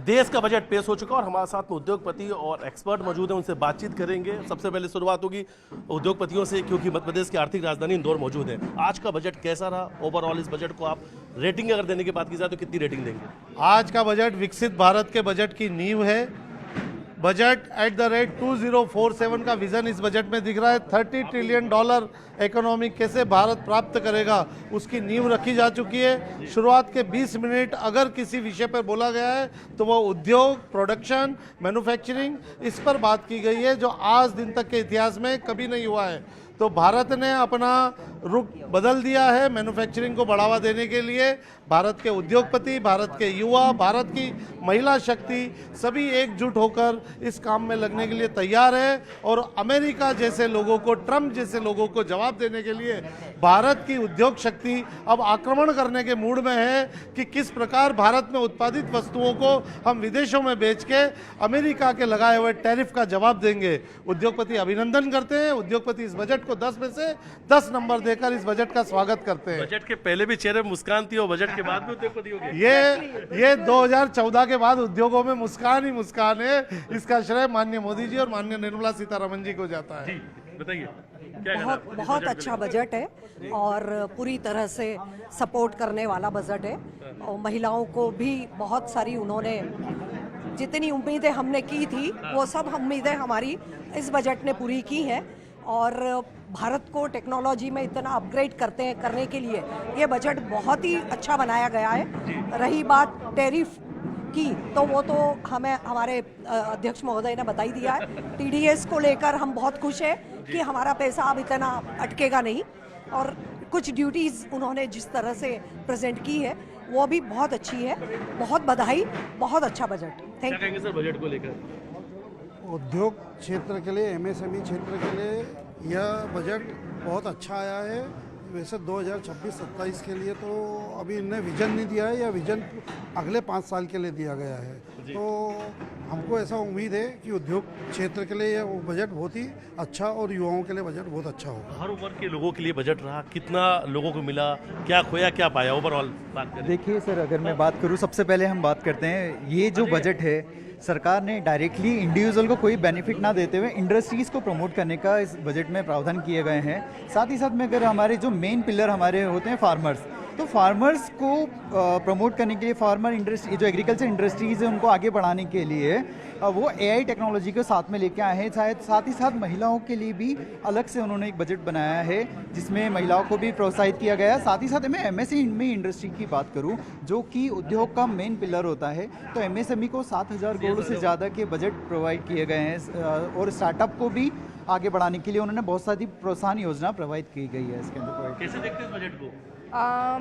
देश का बजट पेश हो चुका और हमारे साथ में उद्योगपति और एक्सपर्ट मौजूद हैं, उनसे बातचीत करेंगे। सबसे पहले शुरुआत होगी उद्योगपतियों से, क्योंकि मध्य प्रदेश की आर्थिक राजधानी इंदौर मौजूद है। आज का बजट कैसा रहा? ओवरऑल इस बजट को आप रेटिंग अगर देने की बात की जाए तो कितनी रेटिंग देंगे? आज का बजट विकसित भारत के बजट की नींव है। बजट एट द रेट 2047 का विजन इस बजट में दिख रहा है। $30 ट्रिलियन इकोनॉमी कैसे भारत प्राप्त करेगा, उसकी नींव रखी जा चुकी है। शुरुआत के 20 मिनट अगर किसी विषय पर बोला गया है तो वो उद्योग, प्रोडक्शन, मैन्युफैक्चरिंग, इस पर बात की गई है, जो आज दिन तक के इतिहास में कभी नहीं हुआ है। तो भारत ने अपना रुख बदल दिया है मैन्युफैक्चरिंग को बढ़ावा देने के लिए। भारत के उद्योगपति, भारत के युवा, भारत की महिला शक्ति सभी एकजुट होकर इस काम में लगने के लिए तैयार है। और अमेरिका जैसे लोगों को, ट्रंप जैसे लोगों को जवाब देने के लिए भारत की उद्योग शक्ति अब आक्रमण करने के मूड में है कि किस प्रकार भारत में उत्पादित वस्तुओं को हम विदेशों में बेच के अमेरिका के लगाए हुए टैरिफ का जवाब देंगे। उद्योगपति अभिनंदन करते हैं। उद्योगपति इस बजट को 10 में से 10 नंबर देकर इस बजट का स्वागत करते हैं। बजट के पहले भी चेहरे में मुस्कान थी और बजट के बाद भी उद्योगपति हो गए। ये 2014 के बाद उद्योगों में मुस्कान ही मुस्कान है। इसका श्रेय माननीय मोदी जी और माननीय निर्मला सीतारमण जी को जाता है। बताइए, बहुत अच्छा बजट है और पूरी तरह से सपोर्ट करने वाला बजट है। और महिलाओं को भी बहुत सारी, उन्होंने जितनी उम्मीदें हमने की थी वो सब उम्मीदें हमारी इस बजट ने पूरी की हैं। और भारत को टेक्नोलॉजी में इतना अपग्रेड करने के लिए ये बजट बहुत ही अच्छा बनाया गया है। रही बात टैरिफ की, तो वो तो हमें हमारे अध्यक्ष महोदय ने बता ही दिया है। टीडीएस को लेकर हम बहुत खुश हैं कि हमारा पैसा अब इतना अटकेगा नहीं। और कुछ ड्यूटीज़ उन्होंने जिस तरह से प्रेजेंट की है वो भी बहुत अच्छी है। बहुत बधाई, बहुत अच्छा बजट। क्या कहेंगे सर बजट को लेकर? उद्योग क्षेत्र के लिए, एमएसएमई क्षेत्र के लिए यह बजट बहुत अच्छा आया है। वैसे 2026-27 के लिए तो अभी इन्हें विजन नहीं दिया है, या विजन अगले 5 साल के लिए दिया गया है। तो हमको ऐसा उम्मीद है कि उद्योग क्षेत्र के लिए यह बजट बहुत ही अच्छा और युवाओं के लिए बजट बहुत अच्छा होगा। हर वर्ग के लोगों के लिए बजट रहा। कितना लोगों को मिला, क्या खोया, क्या पाया, ओवरऑल बात करें? देखिए सर, अगर मैं बात करूं, सबसे पहले हम बात करते हैं, ये जो बजट है सरकार ने डायरेक्टली इंडिविजुअल को कोई बेनिफिट ना देते हुए इंडस्ट्रीज़ को प्रमोट करने का इस बजट में प्रावधान किए गए हैं। साथ ही साथ में अगर हमारे जो मेन पिलर हमारे होते हैं फार्मर्स, तो फार्मर्स को प्रमोट करने के लिए, फार्मर इंडस्ट्री, जो एग्रीकल्चर इंडस्ट्रीज़ है उनको आगे बढ़ाने के लिए वो एआई टेक्नोलॉजी को साथ में लेके आए हैं। शायद साथ ही साथ महिलाओं के लिए भी अलग से उन्होंने एक बजट बनाया है जिसमें महिलाओं को भी प्रोत्साहित किया गया है। साथ ही साथ मैं एमएसएमई इंडस्ट्री की बात करूं, जो कि उद्योग का मेन पिलर होता है, तो एमएसएमई को 7,000 करोड़ से ज़्यादा के बजट प्रोवाइड किए गए हैं। और स्टार्टअप को भी आगे बढ़ाने के लिए उन्होंने बहुत सारी प्रोत्साहन योजना प्रोवाइड की गई है इसके अंदर। कैसे देखते हैं इस बजट को?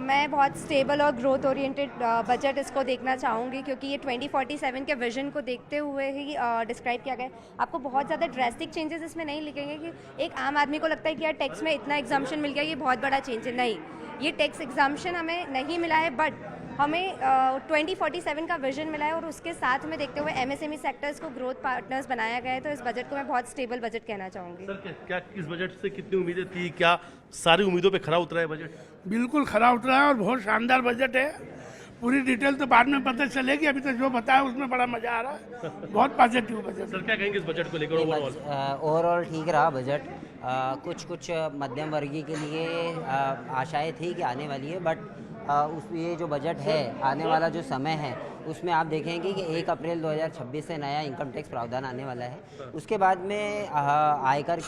मैं बहुत स्टेबल और ग्रोथ ओरिएंटेड बजट इसको देखना चाहूँगी, क्योंकि ये 2047 के विजन को देखते हुए ही डिस्क्राइब किया गया है। आपको बहुत ज़्यादा ड्रेस्टिक चेंजेस इसमें नहीं लिखेंगे कि एक आम आदमी को लगता है कि यार टैक्स में इतना एग्जाम्पशन मिल गया, ये बहुत बड़ा चेंज है। नहीं, ये टैक्स एग्जाम्पशन हमें नहीं मिला है, बट हमें 2047 का विजन मिला है और उसके साथ में देखते हुए एमएसएमई सेक्टर्स को ग्रोथ पार्टनर्स बनाया गया है। तो इस बजट को मैं बहुत स्टेबल बजट कहना चाहूँगी। सर, क्या इस बजट से कितनी उम्मीदें थी? क्या सारी उम्मीदों पे खरा उतरा है बजट? बिल्कुल खरा उतरा है और बहुत शानदार बजट है। पूरी डिटेल तो बाद में पता चलेगी, अभी तक जो बताया उसमें बड़ा मजा आ रहा है। बहुत पॉजिटिव बजट। सर, क्या कहेंगे इस बजट को लेकर? ओवरऑल ठीक रहा बजट। कुछ मध्यम वर्गीय के लिए आशाएं थी कि आने वाली है, बट ये जो बजट है, आने वाला जो समय है उसमें आप देखेंगे कि 1 अप्रैल 2026 से नया इनकम टैक्स प्रावधान आने वाला है। उसके बाद में आयकर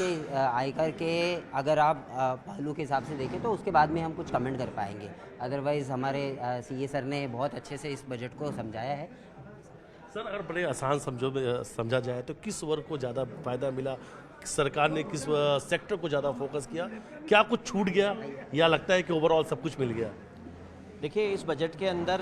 के अगर आप पहलू के हिसाब से देखें तो उसके बाद में हम कुछ कमेंट कर पाएंगे। अदरवाइज़ हमारे सीए सर ने बहुत अच्छे से इस बजट को समझाया है। सर, अगर बड़े आसान समझा जाए तो किस वर्ग को ज़्यादा फायदा मिला? सरकार ने किस सेक्टर को ज़्यादा फोकस किया? क्या कुछ छूट गया या लगता है कि ओवरऑल सब कुछ मिल गया? देखिए, इस बजट के अंदर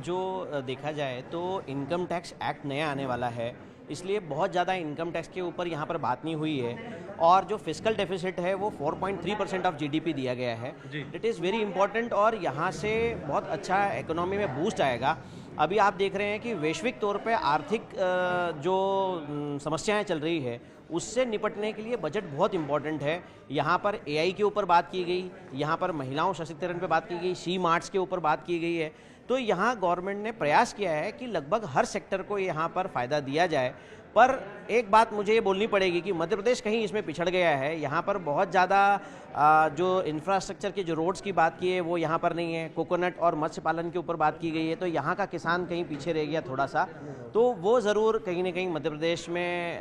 जो देखा जाए तो इनकम टैक्स एक्ट नया आने वाला है, इसलिए बहुत ज़्यादा इनकम टैक्स के ऊपर यहाँ पर बात नहीं हुई है। और जो फिस्कल डेफिसिट है वो 4.3% ऑफ जीडीपी दिया गया है। इट इज़ वेरी इंपॉर्टेंट और यहाँ से बहुत अच्छा इकोनॉमी में बूस्ट आएगा। अभी आप देख रहे हैं कि वैश्विक तौर पे आर्थिक जो समस्याएं चल रही है उससे निपटने के लिए बजट बहुत इंपॉर्टेंट है। यहाँ पर एआई के ऊपर बात की गई, यहाँ पर महिलाओं सशक्तिकरण पे बात की गई, सी मार्ट्स के ऊपर बात की गई है। तो यहाँ गवर्नमेंट ने प्रयास किया है कि लगभग हर सेक्टर को यहाँ पर फ़ायदा दिया जाए। पर एक बात मुझे ये बोलनी पड़ेगी कि मध्य प्रदेश कहीं इसमें पिछड़ गया है। यहाँ पर बहुत ज़्यादा जो इंफ्रास्ट्रक्चर की जो रोड्स की बात की है वो यहाँ पर नहीं है। कोकोनट और मत्स्य पालन के ऊपर बात की गई है, तो यहाँ का किसान कहीं पीछे रह गया थोड़ा सा। तो वो ज़रूर कहीं ना कहीं मध्य प्रदेश में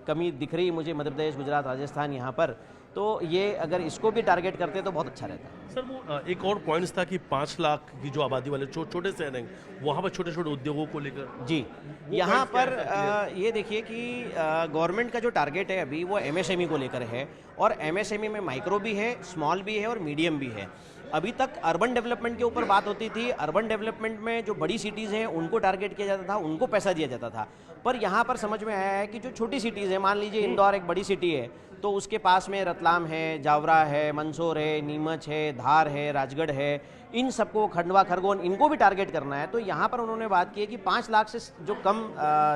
कमी दिख रही मुझे, मध्य प्रदेश, गुजरात, राजस्थान यहाँ पर। तो ये अगर इसको भी टारगेट करते तो बहुत अच्छा रहता है। सर वो एक और पॉइंट्स था कि 5 लाख की जो आबादी वाले छोटे शहर हैं, वहाँ पर छोटे छोटे उद्योगों को लेकर जी यहाँ पर ये देखिए कि गवर्नमेंट का जो टारगेट है अभी वो एमएसएमई को लेकर है, और एमएसएमई में माइक्रो भी है, स्मॉल भी है और मीडियम भी है। अभी तक अर्बन डेवलपमेंट के ऊपर बात होती थी। अर्बन डेवलपमेंट में जो बड़ी सिटीज़ हैं उनको टारगेट किया जाता था, उनको पैसा दिया जाता था। पर यहाँ पर समझ में आया है कि जो छोटी सिटीज़ हैं, मान लीजिए इंदौर एक बड़ी सिटी है, तो उसके पास में रतलाम है, जावरा है, मंदसौर है, नीमच है, धार है, राजगढ़ है, इन सबको, खंडवा, खरगोन, इनको भी टारगेट करना है। तो यहाँ पर उन्होंने बात की है कि 5 लाख से जो कम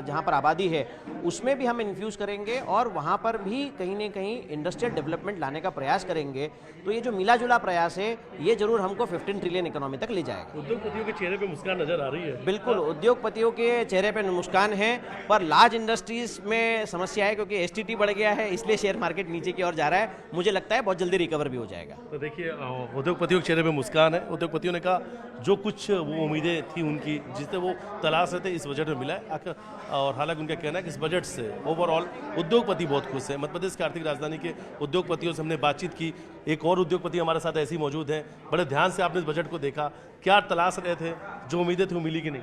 जहाँ पर आबादी है उसमें भी हम इन्फ्यूज़ करेंगे और वहाँ पर भी कहीं ना कहीं इंडस्ट्रियल डेवलपमेंट लाने का प्रयास करेंगे। तो ये जो मिला जुला प्रयास है ये जरूर हमको 15 ट्रिलियन इकोनॉमी तक ले जाएगा। उद्योगपतियों के चेहरे पे मुस्कान नजर आ रही है। बिल्कुल, उद्योगपतियों के चेहरे पे मुस्कान है, पर लार्ज इंडस्ट्रीज में समस्या है क्योंकि एसटीटी बढ़ गया है, इसलिए शेयर मार्केट नीचे की ओर जा रहा है। मुझे लगता है बहुत जल्दी रिकवर भी हो जाएगा। तो देखिए उद्योगपतियों के चेहरे पे मुस्कान है। उद्योगपतियों ने कहा जो कुछ वो उम्मीदें थी उनकी, जिससे वो तलाश रहे थे, इस बजट में मिला है। और हालांकि उनका कहना है कि इस बजट से ओवरऑल उद्योगपति बहुत खुश है। मध्य प्रदेश की आर्थिक राजधानी के उद्योगपतियों से हमने बातचीत की। एक और उद्योगपति हमारे साथ ऐसे ही मौजूद हैं। बड़े ध्यान से आपने इस बजट को देखा, क्या तलाश रहे थे, जो उम्मीदें थी वो मिली कि नहीं?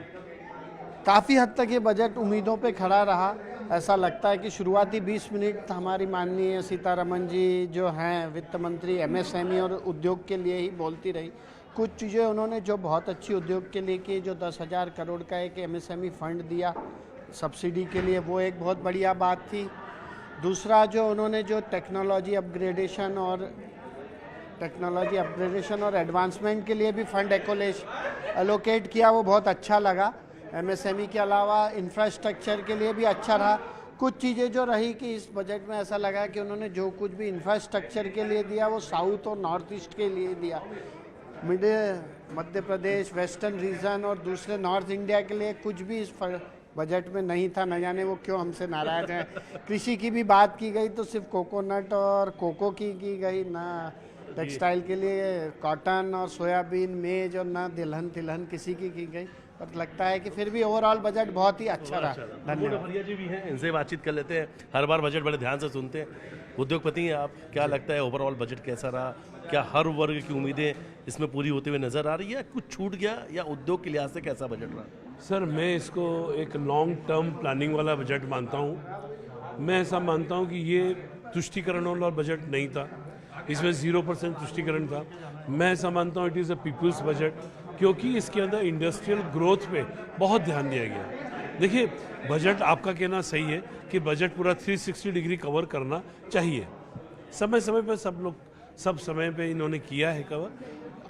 काफ़ी हद तक ये बजट उम्मीदों पे खड़ा रहा। ऐसा लगता है कि शुरुआती 20 मिनट हमारी माननीय सीतारमण जी जो हैं वित्त मंत्री, एमएसएमई और उद्योग के लिए ही बोलती रही। कुछ चीज़ें उन्होंने जो बहुत अच्छी उद्योग के लिए की, जो 10,000 करोड़ का एक एमएसएमई फंड दिया सब्सिडी के लिए, वो एक बहुत बढ़िया बात थी। दूसरा जो उन्होंने जो टेक्नोलॉजी अपग्रेडेशन और एडवांसमेंट के लिए भी फंड एलोकेट किया, वो बहुत अच्छा लगा। एमएसएमई के अलावा इंफ्रास्ट्रक्चर के लिए भी अच्छा रहा। कुछ चीज़ें जो रही कि इस बजट में ऐसा लगा कि उन्होंने जो कुछ भी इंफ्रास्ट्रक्चर के लिए दिया वो साउथ और नॉर्थ ईस्ट के लिए दिया। मध्य प्रदेश, वेस्टर्न रीजन और दूसरे नॉर्थ इंडिया के लिए कुछ भी इस बजट में नहीं था। न जाने वो क्यों हमसे नाराज़ हैं। कृषि की भी बात की गई तो सिर्फ कोकोनट और कोको की गई, ना टेक्सटाइल के लिए कॉटन और सोयाबीन, मेज और ना तिलहन किसी की गई। पर लगता है कि फिर भी ओवरऑल बजट बहुत ही अच्छा रहा। धन्यवाद। भैया जी भी हैं, इनसे बातचीत कर लेते हैं। हर बार बजट बड़े ध्यान से सुनते हैं। उद्योगपति हैं आप, क्या लगता है ओवरऑल बजट कैसा रहा? क्या हर वर्ग की उम्मीदें इसमें पूरी होते हुए नजर आ रही है? कुछ छूट गया या उद्योग के लिहाज से कैसा बजट रहा? सर मैं इसको एक लॉन्ग टर्म प्लानिंग वाला बजट मानता हूँ। मैं ऐसा मानता हूँ कि ये तुष्टिकरण वाला बजट नहीं था, इसमें 0% तुष्टिकरण था। मैं ऐसा मानता हूँ it is a people's budget, क्योंकि इसके अंदर इंडस्ट्रियल ग्रोथ पे बहुत ध्यान दिया गया। देखिए बजट आपका कहना सही है कि बजट पूरा 360 डिग्री कवर करना चाहिए। समय समय पर सब समय पे इन्होंने किया है कवर।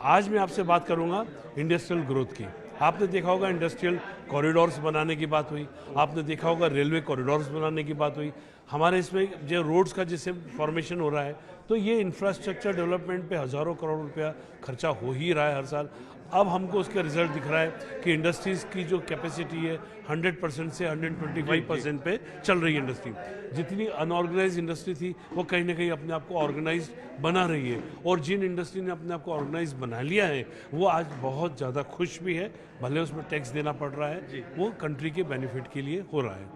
आज मैं आपसे बात करूंगा इंडस्ट्रियल ग्रोथ की। आपने देखा होगा इंडस्ट्रियल कॉरिडोर्स बनाने की बात हुई, आपने देखा होगा रेलवे कॉरिडोर्स बनाने की बात हुई। हमारे इसमें जो रोड्स का जिससे फॉर्मेशन हो रहा है, तो ये इंफ्रास्ट्रक्चर डेवलपमेंट पे हज़ारों करोड़ रुपया खर्चा हो ही रहा है हर साल। अब हमको उसका रिजल्ट दिख रहा है कि इंडस्ट्रीज़ की जो कैपेसिटी है 100% से 125% पे चल रही है इंडस्ट्री। जितनी अनऑर्गेनाइज इंडस्ट्री थी वो कहीं ना कहीं अपने आप को ऑर्गेनाइज बना रही है, और जिन इंडस्ट्री ने अपने आप को ऑर्गेनाइज बना लिया है वो आज बहुत ज़्यादा खुश भी है। भले उसमें टैक्स देना पड़ रहा है, वो कंट्री के बेनिफिट के लिए हो रहा है।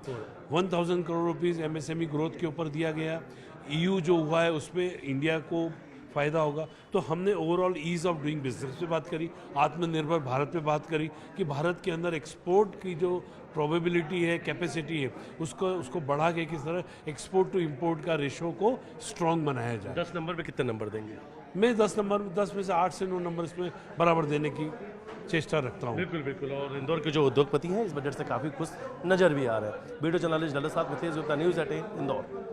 1000 करोड़ रुपीज़ एमएसएमई ग्रोथ के ऊपर दिया गया। EU जो हुआ है उसमें इंडिया को फ़ायदा होगा। तो हमने overall ease of doing business पे बात करी, आत्मनिर्भर भारत पे बात करी कि भारत के अंदर एक्सपोर्ट की जो प्रोबेबिलिटी है, कैपेसिटी है, उसको बढ़ा के किस तरह एक्सपोर्ट टू इंपोर्ट का रेशो को स्ट्रॉन्ग बनाया जाए। 10 नंबर पे कितने नंबर देंगे? मैं 10 में से 8 से 9 नंबर इसमें बराबर देने की चेष्टा रखता हूँ। बिल्कुल। और इंदौर के जो उद्योगपति हैं इस बजट से काफ़ी खुश नजर भी आ रहे हैं। वीडियो जर्नलिस्ट ललित साथ मिथिलेश गुप्ता, न्यूज़ 18 इंदौर।